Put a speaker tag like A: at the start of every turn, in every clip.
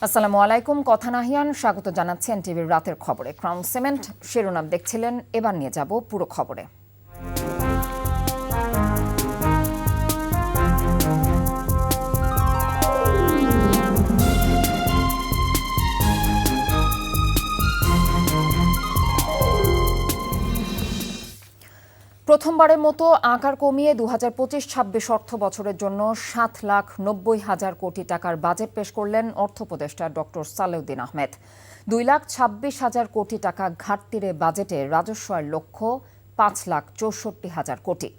A: আসসালামু আলাইকুম। কথা নাহিয়ান স্বাগত জানাচ্ছি এনটিভির রাতের খবরে। ক্রাউন সিমেন্ট শিরোনাম দেখছিলেন, এবার নিয়ে যাব পুরো খবরে। প্রথমবারের মতো আকার কমিয়ে 2025-26 অর্থ বছরের জন্য 7,90,000 কোটি টাকার বাজেট পেশ করলেন অর্থ উপদেষ্টা ডক্টর সালেউদ্দিন আহমেদ। 2,26,000 কোটি টাকা ঘাটতিরে বাজেটে রাজস্ব আয়ের লক্ষ্য 5,64,000 কোটি।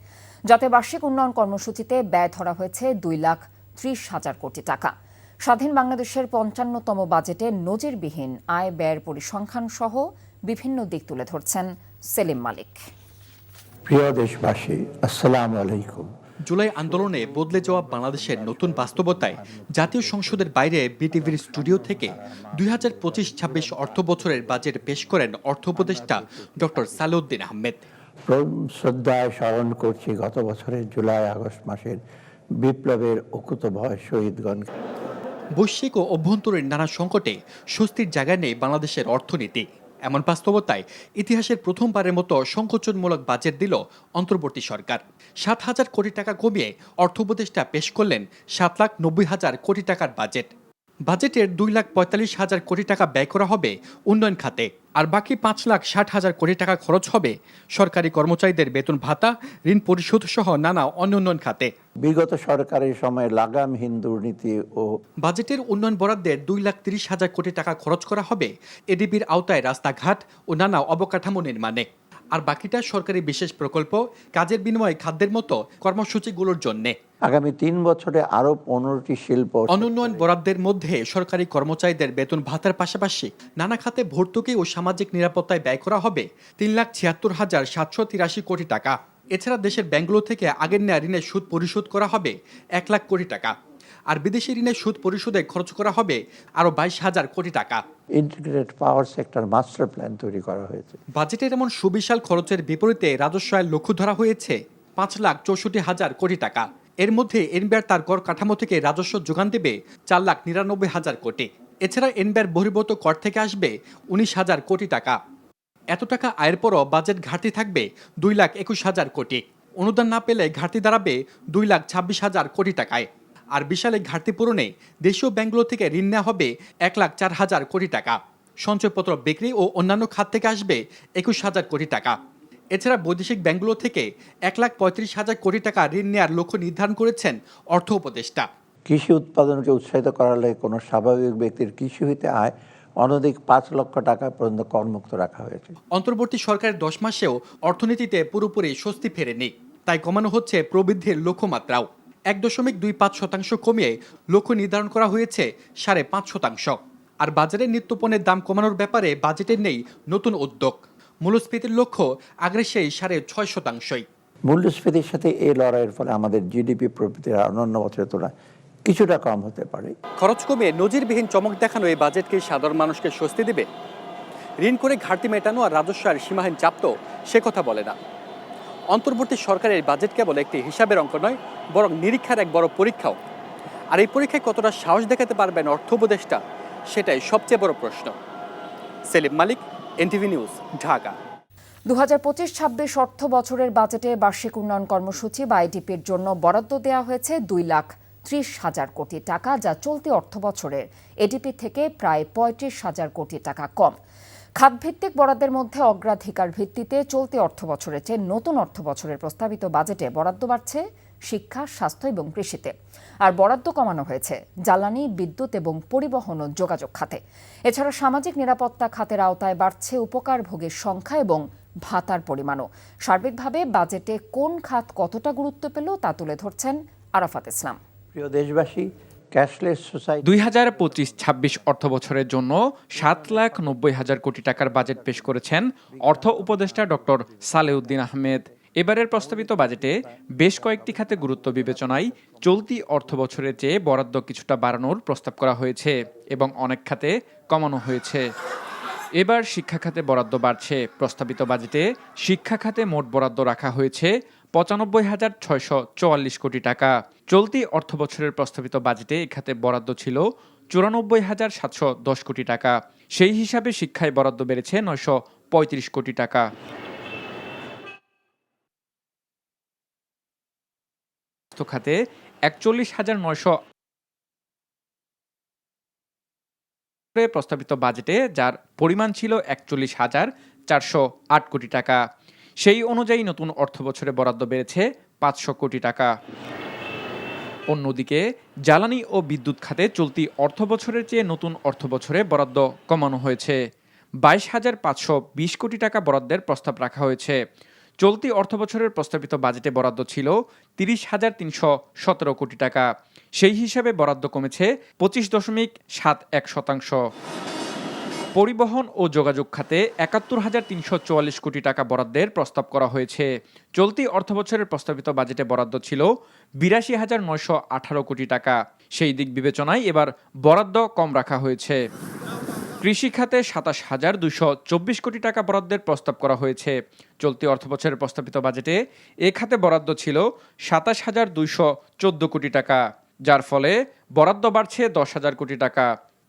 A: জাতীয় বার্ষিক উন্নয়ন কর্মসূচিতে ব্যয় ধরা হয়েছে 2,30,000 কোটি টাকা। স্বাধীন বাংলাদেশের 55তম বাজেটে নজিরবিহীন আয় ব্যয়ের পরিসংখ্যান সহ বিভিন্ন দিক তুলে ধরছেন সেলিম মালিক।
B: প্রিয় দেশবাসী, আসসালামু আলাইকুম।
C: জুলাই আন্দোলনে বদলে যাওয়া বাংলাদেশের নতুন বাস্তবতায় জাতীয় সংসদের বাইরে বিটিভির স্টুডিও থেকে 2025-26 অর্থ বছরের বাজেট পেশ করেন অর্থ উপদেষ্টা ডক্টর সালেউদ্দিন আহমেদ।
B: শ্রদ্ধায় স্মরণ করছি গত বছরের জুলাই আগস্ট মাসের বিপ্লবের অকুতোভয় শহীদগণ।
C: বৈশ্বিক ও অভ্যন্তরীণ নানা সংকটে স্বস্তির জায়গায় নেই বাংলাদেশের অর্থনীতি। এমন বাস্তবতায় ইতিহাসের প্রথমবারের মতো সংকোচনমূলক বাজেট দিল অন্তর্বর্তী সরকার। 7,000 কোটি টাকা কমিয়ে অর্থ উপদেষ্টা পেশ করলেন 7,90,000 কোটি টাকার বাজেট। বাজেটের 2,45,000 কোটি টাকা ব্যয় করা হবে উন্নয়ন খাতে, আর বাকি 5,60,000 কোটি টাকা খরচ হবে সরকারি কর্মচারীদের বেতন ভাতা, ঋণ পরিশোধ সহ নানা উন্নয়ন খাতে।
B: বিগত সরকারের সময় লাগামহীন দুর্নীতি ও
C: বাজেটের উন্নয়ন বরাদ্দের 2,30,000 কোটি টাকা খরচ করা হবে এডিবির আওতায় রাস্তাঘাট ও নানা অবকাঠামো নির্মাণে, আর বাকিটা সরকারি বিশেষ প্রকল্প, কাজের বিনিময়ে খাদ্যের মতো কর্মসূচিগুলোর জন্যে।
B: আগামী 3 বছরে আরো 15টি শিল্প
C: অনুন্নয়ন বরাদ্দের মধ্যে সরকারি কর্মচারীদের বেতন ভাতার পাশাপাশি নানা খাতে ভর্তুকি ও সামাজিক নিরাপত্তায় ব্যয় করা হবে 3,76,783 কোটি টাকা। এছাড়া দেশের ব্যাংকগুলো থেকে আগের নেওয়া ঋণের সুদ পরিশোধ করা হবে 1 লাখ কোটি টাকা, আর বিদেশি ঋণের সুদ পরিশোধে খরচ করা হবে আরও 22,000 কোটি টাকা।
B: Integrated power sector master plan তৈরি করা হয়েছে।
C: বাজেটের এমন সুবিশাল খরচের বিপরীতে রাজস্ব আয়ের লক্ষ্য ধরা হয়েছে 5,64,000 কোটি টাকা। এর মধ্যে এনবিআর তার কর কাঠামো থেকে রাজস্ব যোগান দেবে 4,99,000 কোটি। এছাড়া এনবিআর বহির্ভূত কর থেকে আসবে 19,000 কোটি টাকা। এত টাকা আয়ের পরও বাজেট ঘাটতি থাকবে 2,21,000 কোটি। অনুদান না পেলে ঘাটতি দাঁড়াবে 2,26,000 কোটি টাকায়। আর বিশাল এই ঘাটতি পূরণে দেশীয় ব্যাংকগুলো থেকে ঋণ নেওয়া হবে 1,04,000 কোটি টাকা। সঞ্চয়পত্র বিক্রি ও অন্যান্য খাত থেকে আসবে 21,000 কোটি টাকা। এছাড়া বৈদেশিক ব্যাংকগুলো থেকে 1,35,000 কোটি টাকা ঋণ নেওয়ার লক্ষ্য নির্ধারণ করেছেন অর্থ উপদেষ্টা।
B: কৃষি উৎপাদনকে উৎসাহিত করালে কোনো স্বাভাবিক ব্যক্তির কৃষি হইতে আয় অনধিক 5 লক্ষ টাকা পর্যন্ত করমুক্ত রাখা হয়েছে।
C: অন্তর্বর্তী সরকারের 10 মাসেও অর্থনীতিতে পুরোপুরি স্বস্তি ফেরেনি, তাই কমানো হচ্ছে প্রবৃদ্ধির লক্ষ্যমাত্রাও। 1.25% কমিয়ে লক্ষ্য নির্ধারণ করা হয়েছে 5.5%। আর বাজারে নিত্যপণ্যের দাম কমানোর ব্যাপারে বাজেটের নেই নতুন উদ্যোগ। মূল্যস্ফীতির লক্ষ্য আগের সেই 6.5%।
B: মূল্যস্ফীতির সাথে এই লড়াইয়ের ফলে আমাদের জিডিপি প্রবৃদ্ধির অন্যান্য বছরের তুলনায় কিছুটা কম হতে পারে।
C: খরচ কমিয়ে নজিরবিহীন চমক দেখানো এই বাজেটকে সাধারণ মানুষকে স্বস্তি দেবে? ঋণ করে ঘাটতি মেটানো আর রাজস্ব আর সীমাহীন চাপ তো সে কথা বলে না। অন্তর্বর্তী সরকারের বাজেট কেবল একটি হিসাবের অঙ্ক নয়, বরং নিরীক্ষার এক বড় পরীক্ষাও। আর এই পরীক্ষায় কতটা সাহস দেখাতে পারবেন অর্থ উপদেষ্টা, সেটাই সবচেয়ে বড় প্রশ্ন। সেলিম মালিক, এনটিভি নিউজ, ঢাকা।
A: 2025-26 অর্থ বছরের বাজেটে বার্ষিক উন্নয়ন কর্মসূচি বা আইডিপির জন্য বরাদ্দ দেওয়া হয়েছে 2,30,000 কোটি টাকা, যা চলতি অর্থ বছরের এডিপি থেকে প্রায় 35,000 কোটি টাকা কম। খাতভিত্তিক বরাদ্দের মধ্যে অগ্রাধিকার ভিত্তিতে চলতি অর্থ বছরের চেয়ে নতুন অর্থ বছরের প্রস্তাবিত বাজেটে বরাদ্দ বাড়ছে শিক্ষা, স্বাস্থ্য এবং কৃষিতে। আর বরাদ্দ কমানো হয়েছে জ্বালানি, বিদ্যুৎ এবং পরিবহন ও যোগাযোগ খাতে। এছাড়া সামাজিক নিরাপত্তা খাতের আওতায় বাড়ছে উপকারভোগীর সংখ্যা এবং ভাতার পরিমাণও। সার্বিকভাবে বাজেটে কোন খাত কতটা গুরুত্ব পেল তা তুলে ধরছেন আরাফাত ইসলাম।
B: প্রিয় দেশবাসী, ক্যাশলেস সোসাইটি
D: 2025-26 অর্থ বছরের জন্য 7,90,000 কোটি টাকার বাজেট পেশ করেছেন অর্থ উপদেষ্টা ডক্টর সালেউদ্দিন আহমেদ। এবারের প্রস্তাবিত বাজেটে বেশ কয়েকটি খাতে গুরুত্ব বিবেচনায় চলতি অর্থ বছরের চেয়ে বরাদ্দ কিছুটা বাড়ানোর প্রস্তাব করা হয়েছে এবং অনেক খাতে কমানো হয়েছে। এবার শিক্ষা খাতে বরাদ্দ বাড়ছে। প্রস্তাবিত বাজেটে শিক্ষা খাতে মোট বরাদ্দ রাখা হয়েছে 95,644 কোটি টাকা। চলতি অর্থবছরের প্রস্তাবিত বাজেটে এ খাতে বরাদ্দ ছিল 94,710 কোটি টাকা। সেই হিসাবে শিক্ষায় বরাদ্দ বেড়েছে 935 কোটি টাকা। স্বাস্থ্য খাতে 41,900 প্রস্তাবিত বাজেটে, যার পরিমাণ ছিল 41,408 কোটি টাকা। সেই অনুযায়ী নতুন অর্থবছরে বরাদ্দ বেড়েছে 500 কোটি টাকা। অন্যদিকে জ্বালানি ও বিদ্যুৎ খাতে চলতি অর্থবছরের চেয়ে নতুন অর্থবছরে বরাদ্দ কমানো হয়েছে। 22,520 কোটি টাকা বরাদ্দের প্রস্তাব রাখা হয়েছে। চলতি অর্থবছরের প্রস্তাবিত বাজেটে বরাদ্দ ছিল 30,317 কোটি টাকা। সেই হিসাবে বরাদ্দ কমেছে 25.71%। পরিবহন ও যোগাযোগ খাতে 71,344 কোটি টাকা বরাদ্দের প্রস্তাব করা হয়েছে। চলতি অর্থবছরের প্রস্তাবিত বাজেটে বরাদ্দ ছিল 82,918 কোটি টাকা। সেই দিক বিবেচনায় এবার বরাদ্দ কম রাখা হয়েছে। কৃষি খাতে 27,224 কোটি টাকা বরাদ্দের প্রস্তাব করা হয়েছে। চলতি অর্থবছরের প্রস্তাবিত বাজেটে এ খাতে বরাদ্দ ছিল 27,214 কোটি টাকা, যার ফলে বরাদ্দ বাড়ছে 10,000 কোটি টাকা।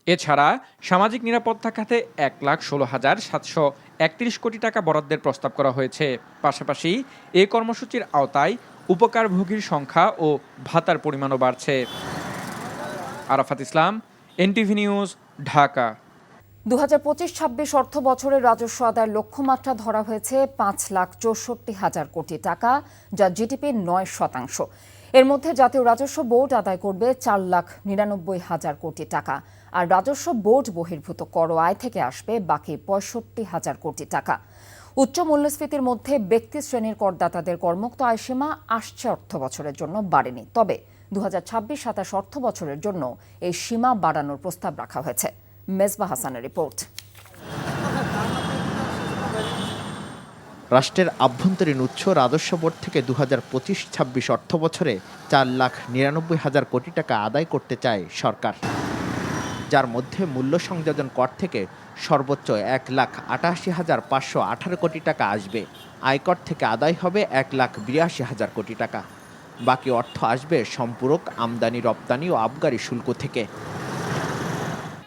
D: এছাড়া সামাজিক নিরাপত্তা খাতে 1,16,731 কোটি টাকা বরাদ্দের প্রস্তাব করা হয়েছে। পাশাপাশি এই কর্মসূচির আওতায় উপকারভোগীর সংখ্যা ও ভাতার পরিমাণও বাড়ছে। আরাফাত ইসলাম, এনটিভি নিউজ, ঢাকা।
A: 2025-26 অর্থ বছরের রাজস্ব আদায়ের লক্ষ্যমাত্রা ধরা হয়েছে 5,64,000 কোটি টাকা, যা জিডিপির 9%। এর মধ্যে জাতীয় রাজস্ব বোর্ড আদায় করবে 4,99,000 কোটি টাকা, আর রাজস্ব বোর্ড বহির্ভূত কর আয় থেকে আসবে বাকি 65,000 কোটি টাকা। উচ্চ মূল্যস্ফীতির মধ্যে ব্যক্তি শ্রেণীর করদাতাদের করমুক্ত আয়সীমা আসছে অর্থ বছরের জন্য বাড়েনি, তবে 2026-27 অর্থ বছরের জন্য এই সীমা বাড়ানোর প্রস্তাব রাখা হয়েছে। মেজবা হাসানের রিপোর্ট।
E: রাষ্ট্রের আভ্যন্তরীণ উৎস রাজস্ব বোর্ড থেকে 2025-26 অর্থ বছরে 4,99,000 কোটি টাকা আদায় করতে চায় সরকার, যার মধ্যে মূল্য সংযোজন কর থেকে সর্বোচ্চ 1,88,518 কোটি টাকা আসবে। আয়কর থেকে আদায় হবে 1,82,000 কোটি টাকা। বাকি অর্থ আসবে সম্পূরক আমদানি, রপ্তানি ও আবগারি শুল্ক থেকে।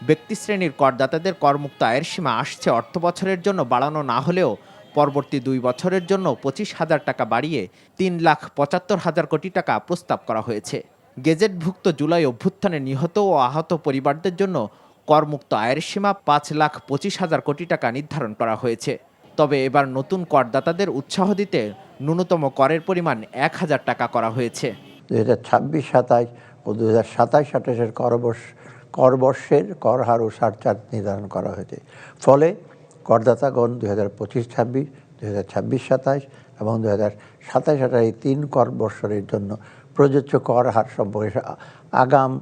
E: ব্যক্তিশ্রেণীর করদাতাদের করমুক্ত আয়ের সীমা আসছে অর্থ বছরের জন্য বাড়ানো না হলেও পরবর্তী 2 বছরের জন্য 25,000 টাকা বাড়িয়ে 3,75,000 কোটি টাকা প্রস্তাব করা হয়েছে। গেজেটভুক্ত জুলাই অভ্যুত্থানে নিহত ও আহত পরিবারদের জন্য করমুক্ত আয়ের সীমা 5,25,000 কোটি টাকা নির্ধারণ করা হয়েছে। তবে এবার নতুন করদাতাদের উৎসাহ দিতে ন্যূনতম করের পরিমাণ 1,000 টাকা করা হয়েছে।
B: 2026-27 ও 2027-28 করবর্ষের কর হার ও সারচার্জ নির্ধারণ করা হয়েছে। ফলে করদাতাগণ 2025-26, 2026-27 এবং 2027-28 এই 3 কর বৎসরের জন্য প্রযোজ্য কর হার সম্পর্কে আগাম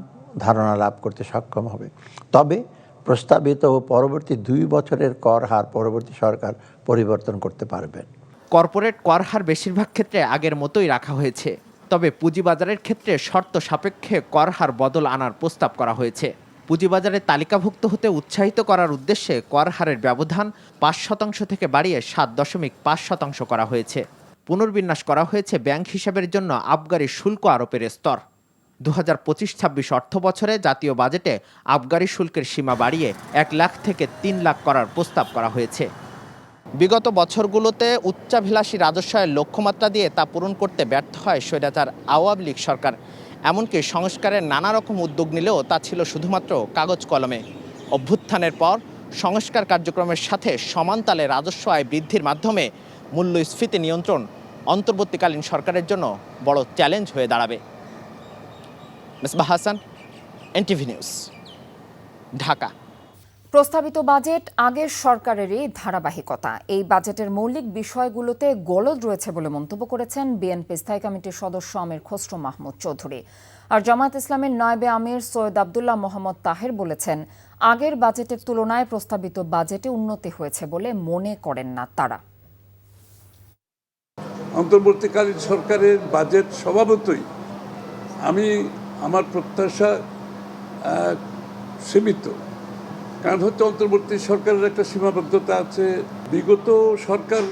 B: ধারণা লাভ করতে সক্ষম হবে। তবে প্রস্তাবিত ও পরবর্তী 2 বছরের কর হার পরবর্তী সরকার পরিবর্তন করতে পারবেন।
E: কর্পোরেট কর হার বেশিরভাগ ক্ষেত্রে আগের মতোই রাখা হয়েছে, তবে পুঁজিবাজারের ক্ষেত্রে শর্ত সাপেক্ষে কর হার বদল আনার প্রস্তাব করা হয়েছে। পুঁজিবাজারে তালিকাভুক্ত হতে উৎসাহিত করার উদ্দেশ্যে কর হারের ব্যবধান 5% থেকে বাড়িয়ে 7.5% করা হয়েছে। পুনর্বিন্যাস করা হয়েছে ব্যাংক হিসাবের জন্য আবগারি শুল্ক আরোপের স্তর। 2025-26 অর্থ বছরে জাতীয় বাজেটে আবগারি শুল্কের সীমা বাড়িয়ে 1 লাখ থেকে 3 লাখ করার প্রস্তাব করা হয়েছে। বিগত বছরগুলোতে উচ্চাভিলাষী রাজস্ব আয়ের লক্ষ্যমাত্রা দিয়ে তা পূরণ করতে ব্যর্থ হয় স্বৈরাচার আওয়ামী লীগ সরকার। এমনকি সংস্কারের নানা রকম উদ্যোগ নিলেও তা ছিল শুধুমাত্র কাগজ কলমে। অভ্যুত্থানের পর সংস্কার কার্যক্রমের সাথে সমান তালে রাজস্ব আয় বৃদ্ধির মাধ্যমে মূল্যস্ফীতি নিয়ন্ত্রণ অন্তর্বর্তীকালীন সরকারের জন্য বড় চ্যালেঞ্জ হয়ে দাঁড়াবে। Mezba Hasan, NTV news, Dhaka.
A: প্রস্তাবিত বাজেট আগের সরকারেরই ধারাবাহিকতা। এই বাজেটের মৌলিক বিষয়গুলোতে গলদ রয়েছে বলে মন্তব্য করেছেন বিএনপি স্থায়ী কমিটির সদস্য আমির খসরু মাহমুদ চৌধুরী। আর জামায়াত ইসলামের নায়েবে আমির সৈয়দ আব্দুল্লাহ মোহাম্মদ তাহের বলেছেন, আগের বাজেটের তুলনায় প্রস্তাবিত বাজেটে উন্নতি হয়েছে বলে মনে করেন না তারা।
F: অন্তর্বর্তীকালীন সরকারের বাজেট স্বভাবতই আমার প্রত্যাশা সীমিত, কারণ হচ্ছে অন্তর্বর্তী সরকারের একটা সীমাবদ্ধতা আছে। বিগত সরকার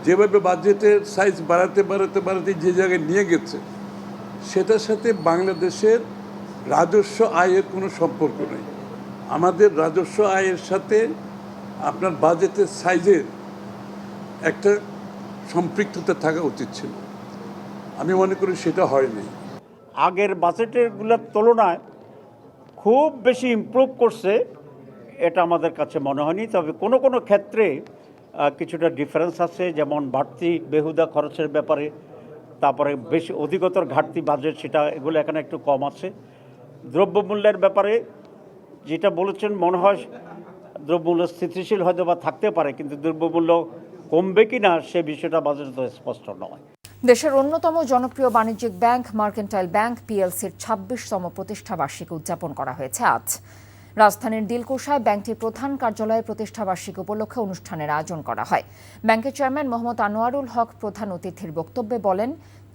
F: যেভাবে বাজেটের সাইজ বাড়াতে যে জায়গায় নিয়ে গেছে, সেটার সাথে বাংলাদেশের রাজস্ব আয়ের কোনো সম্পর্ক নেই। আমাদের রাজস্ব আয়ের সাথে আপনার বাজেটের সাইজের একটা সম্পৃক্ততা থাকা উচিত ছিল। আমি মনে করি সেটা হয়নি।
G: আগের বাজেটেরগুলোর তুলনায় খুব বেশি ইমপ্রুভ করছে এটা আমাদের কাছে মনে হয়নি। তবে কোনো কোনো ক্ষেত্রে কিছুটা ডিফারেন্স আছে, যেমন বাড়তি বেহুদা খরচের ব্যাপারে, তারপরে বেশি অধিকতর ঘাটতি বাজেট সেটা এগুলো এখানে একটু কম আছে। দ্রব্যমূল্যের ব্যাপারে যেটা বলেছেন মনে হয় দ্রব্যমূল্য স্থিতিশীল হয়তো বা থাকতে পারে, কিন্তু দ্রব্যমূল্য কমবে কি না সে বিষয়টা বাজেট তো স্পষ্ট নয়।
A: দেশের অন্যতম জনপ্রিয় বাণিজ্যিক ব্যাংক মার্কেন্টাইল ব্যাংক পিএলসির 26তম প্রতিষ্ঠাবার্ষিকী উদযাপন করা হয়েছে আজ। রাজধানীর দিলকুশায় ব্যাংকটির প্রধান কার্যালয়ে প্রতিষ্ঠাবার্ষিকী উপলক্ষে অনুষ্ঠানের আয়োজন করা হয়। ব্যাংকের চেয়ারম্যান মোহাম্মদ আনোয়ারুল হক প্রধান অতিথির বক্তব্যে বলেন,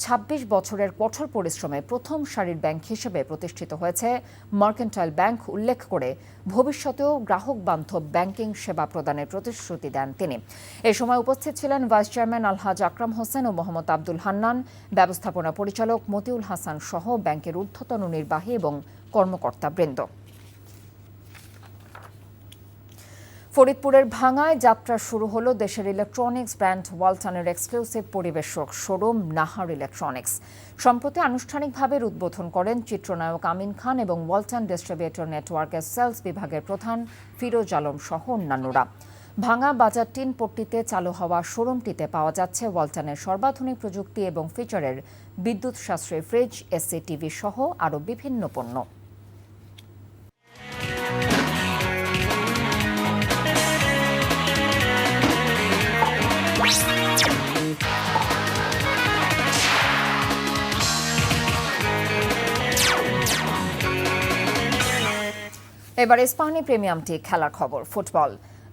A: ২৬ বছরের কঠোর পরিশ্রমে প্রথম সারির ব্যাংক হিসেবে প্রতিষ্ঠিত হয়েছে মার্কেন্টাইল ব্যাংক উল্লেখ করে ভবিষ্যতেও গ্রাহক বান্ধব ব্যাংকিং সেবা প্রদানের প্রতিশ্রুতি দেন তিনি। এ সময় উপস্থিত ছিলেন ভাইস চেয়ারম্যান আলহাজ আকরাম হোসেন ও মোহাম্মদ আব্দুল হান্নান, ব্যবস্থাপনা পরিচালক মতিউল হাসান সহ ব্যাংকের ঊর্ধ্বতন নির্বাহী এবং কর্মকর্তাবৃন্দ। ফরিদপুরের ভাঙায় যাত্রা শুরু হলো দেশের ইলেকট্রনিক্স ব্র্যান্ড ওয়ালটনের এক্সক্লুসিভ পরিবেশক শোরুম নাহার ইলেকট্রনিক্স। সম্প্রতি আনুষ্ঠানিকভাবে উদ্বোধন করেন চিত্রনায়ক আমিন খান এবং ওয়ালটন ডিস্ট্রিবিউটর নেটওয়ার্কের সেলস বিভাগের প্রধান ফিরোজ আলম সহ অন্যান্যরা। ভাঙা বাজার টিন পট্টিতে চালু হওয়া শোরুমটিতে পাওয়া যাচ্ছে ওয়ালটনের সর্বাধুনিক প্রযুক্তি এবং ফিচারের বিদ্যুৎ সাশ্রয়ী ফ্রিজ, এসি, টিভি সহ আরও বিভিন্ন পণ্য। এবার স্পানি প্রিমিয়ামটি খেলার খবর। ফুটবল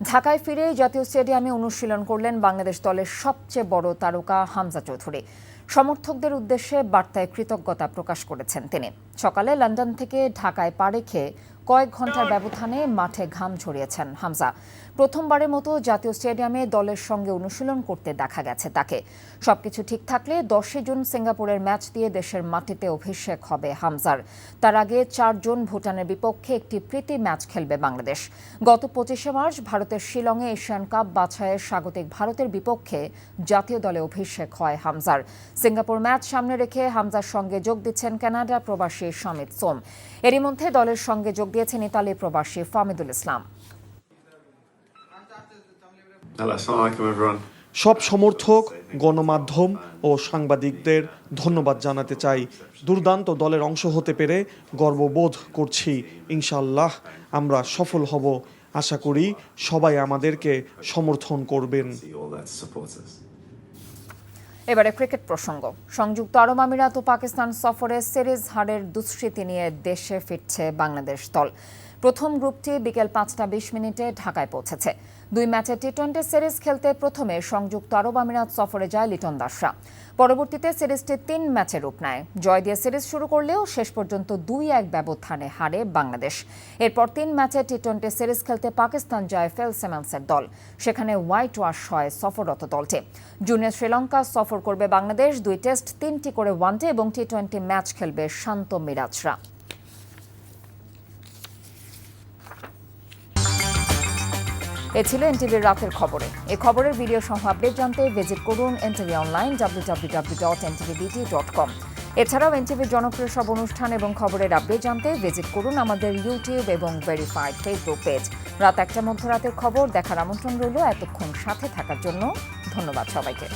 A: ঢাকায় ফিরে জাতীয় স্টেডিয়ামে অনুশীলন করলেন বাংলাদেশ দলের সবচেয়ে বড় তারকা হামজা চৌধুরী। সমর্থকদের উদ্দেশ্যে বার্তায় কৃতজ্ঞতা প্রকাশ করেছেন তিনি। সকালে লন্ডন থেকে ঢাকায় পা রেখে কয়েক ঘন্টার ব্যবধানে মাঠে ঘাম ঝরিয়েছেন হামজা। প্রথমবারের মতো জাতীয় স্টেডিয়ামে দলের সঙ্গে অনুশীলন করতে দেখা গেছে তাকে। সবকিছু ঠিক থাকলে 10 জুন সিঙ্গাপুরের ম্যাচ দিয়ে দেশের মাটিতে অভিষেক হবে হামজার। তার আগে 4 জুন ভুটানের বিপক্ষে একটি প্রীতি ম্যাচ খেলবে বাংলাদেশ। গত 25 মার্চ ভারতের শিলংয়ে এশিয়ান কাপ বাছাইয়ের স্বাগতিক ভারতের বিপক্ষে জাতীয় দলে অভিষেক হয় হামজার। সিঙ্গাপুর ম্যাচ সামনে রেখে হামজার সঙ্গে যোগ দিচ্ছেন কানাডা প্রবাসী সমিত সোম। এরই মধ্যে দলের সঙ্গে যোগ দিয়েছেন ইতালি প্রবাসী ফামিদুল ইসলাম।
H: সব সমর্থক, গণমাধ্যম ও সাংবাদিকদের ধন্যবাদ জানাতে চাই। দুর্দান্ত দলের অংশ হতে পেরে গর্ববোধ করছি। ইনশাআল্লাহ আমরা সফল হব। আশা করি সবাই আমাদেরকে সমর্থন করবেন।
A: এবারে ক্রিকেট প্রসঙ্গ। সংযুক্ত আরব আমিরাত ও পাকিস্তান সফরে সিরিজ হারের দুঃস্মৃতি নিয়ে দেশে ফিরছে বাংলাদেশ দল। প্রথম গ্রুপটি বিকেল 5টা 20 ঢাকায় পৌঁছেছে। 2 ম্যাচের টি-20 সিরিজ খেলতে প্রথমে সংযুক্ত আরব আমিরাত সফরে যায় লিটন দাসরা। পরবর্তীতে সিরিজটি 3 ম্যাচে রূপ নেয়। জয় দিয়ে সিরিজ শুরু করলেও শেষ পর্যন্ত 2-1 ব্যবধানে হারে বাংলাদেশ। এরপর 3 ম্যাচে টি-20 সিরিজ খেলতে পাকিস্তান যায় ফিল সিমন্সের দল। সেখানে হোয়াইট ওয়াশ হয় সফররত দলটি। জুনে শ্রীলঙ্কা সফর করবে বাংলাদেশ। 2 টেস্ট, 3টি করে ওয়ানডে এবং টি-20 ম্যাচ খেলবে শান্ত মিরাজরা। এ ছিল এনটিভির রাতের খবরে। এই খবরের ভিডিও সহ আপডেট জানতে ভিজিট করুন এনটিভি অনলাইন www.ntv.com। এছাড়াও এনটিভির জনপ্রিয় সব অনুষ্ঠান এবং খবরের আপডেট জানতে ভিজিট করুন আমাদের ইউটিউব এবং ভেরিফাইড ফেসবুক পেজ। রাত 1টা মধ্যরাতের খবর দেখার আমন্ত্রণ রইল। এতক্ষণ সাথে থাকার জন্য ধন্যবাদ সবাইকে।